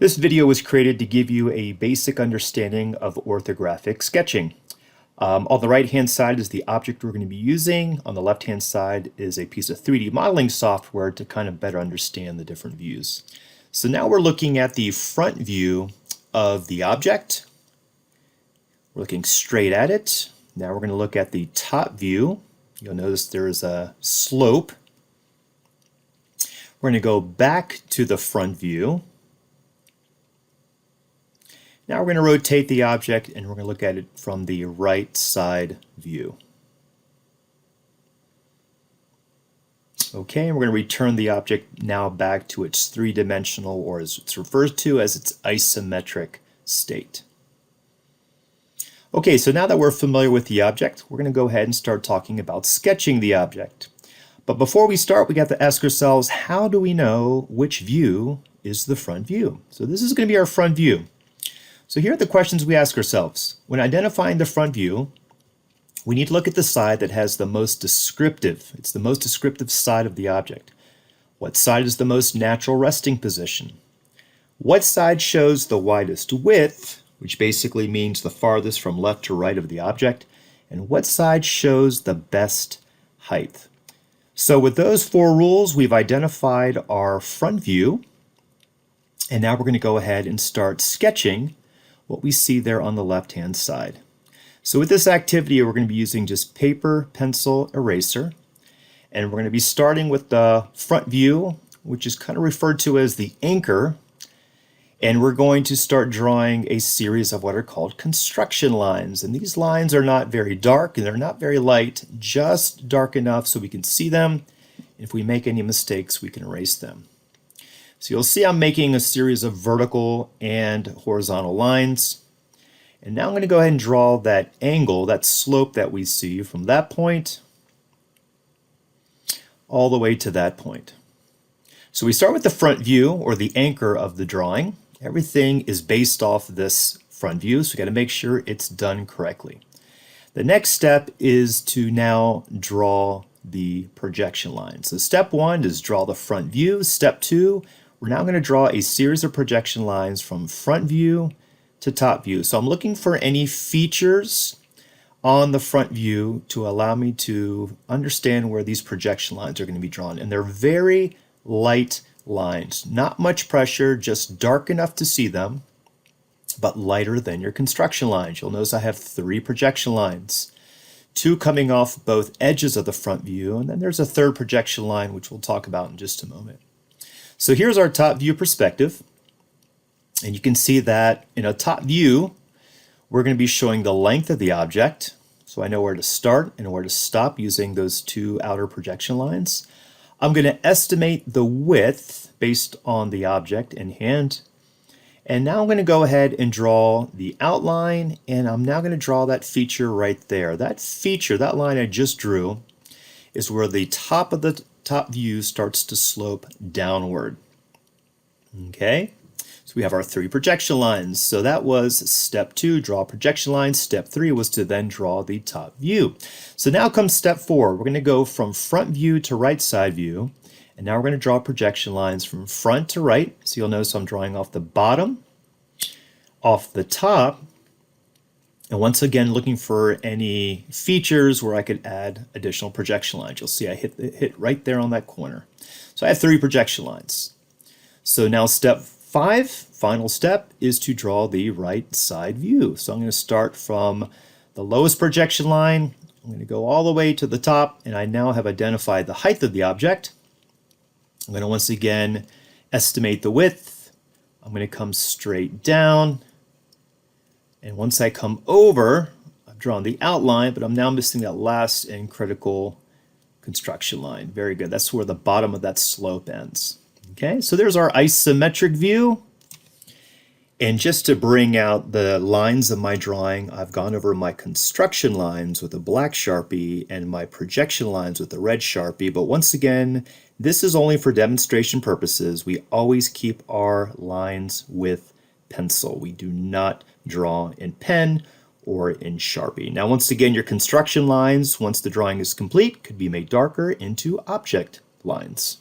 This video was created to give you a basic understanding of orthographic sketching. On the right-hand side is the object we're going to be using. On the left-hand side is a piece of 3D modeling software to kind of better understand the different views. So now we're looking at the front view of the object. We're looking straight at it. Now we're going to look at the top view. You'll notice there is a slope. We're going to go back to the front view. Now we're going to rotate the object and we're going to look at it from the right side view. Okay, and we're going to return the object now back to its three-dimensional, or as it's referred to as its isometric state. Okay, so now that we're familiar with the object, we're going to go ahead and start talking about sketching the object. But before we start, we got to ask ourselves, how do we know which view is the front view? So this is going to be our front view. So here are the questions we ask ourselves. When identifying the front view, we need to look at the side that has the most descriptive. It's the most descriptive side of the object. What side is the most natural resting position? What side shows the widest width, which basically means the farthest from left to right of the object? And what side shows the best height? So with those four rules, we've identified our front view. And now we're going to go ahead and start sketching what we see there on the left-hand side. So with this activity, we're going to be using just paper, pencil, eraser, and we're going to be starting with the front view, which is kind of referred to as the anchor, and we're going to start drawing a series of what are called construction lines. And these lines are not very dark and they're not very light, just dark enough so we can see them. If we make any mistakes, we can erase them. So you'll see I'm making a series of vertical and horizontal lines. And now I'm going to go ahead and draw that angle, that slope that we see from that point all the way to that point. So we start with the front view, or the anchor of the drawing. Everything is based off this front view, so we got to make sure it's done correctly. The next step is to now draw the projection lines. So step one is draw the front view. Step two, we're now going to draw a series of projection lines from front view to top view. So I'm looking for any features on the front view to allow me to understand where these projection lines are going to be drawn. And they're very light lines. Not much pressure, just dark enough to see them, but lighter than your construction lines. You'll notice I have three projection lines. Two coming off both edges of the front view, and then there's a third projection line, which we'll talk about in just a moment. So here's our top view perspective. And you can see that in a top view, we're going to be showing the length of the object. So I know where to start and where to stop using those two outer projection lines. I'm going to estimate the width based on the object in hand. And now I'm going to go ahead and draw the outline, and I'm now going to draw that feature right there. That feature, that line I just drew, is where the top of the top view starts to slope downward. Okay, so we have our three projection lines. So that was step two, draw projection lines. Step three was to then draw the top view. So now comes step four. We're going to go from front view to right side view. And now we're going to draw projection lines from front to right. So you'll notice I'm drawing off the bottom, off the top, and once again looking for any features where I could add additional projection lines. You'll see I hit right there on that corner. So I have three projection lines. So now step five, final step, is to draw the right side view. So I'm going to start from the lowest projection line. I'm going to go all the way to the top, and I now have identified the height of the object. I'm going to once again estimate the width. I'm going to come straight down. And once I come over, I've drawn the outline, but I'm now missing that last and critical construction line. Very good. That's where the bottom of that slope ends. Okay, so there's our isometric view. And just to bring out the lines of my drawing, I've gone over my construction lines with a black Sharpie and my projection lines with a red Sharpie. But once again, this is only for demonstration purposes. We always keep our lines with pencil. We do not draw in pen or in Sharpie. Now, once again, your construction lines, once the drawing is complete, could be made darker into object lines.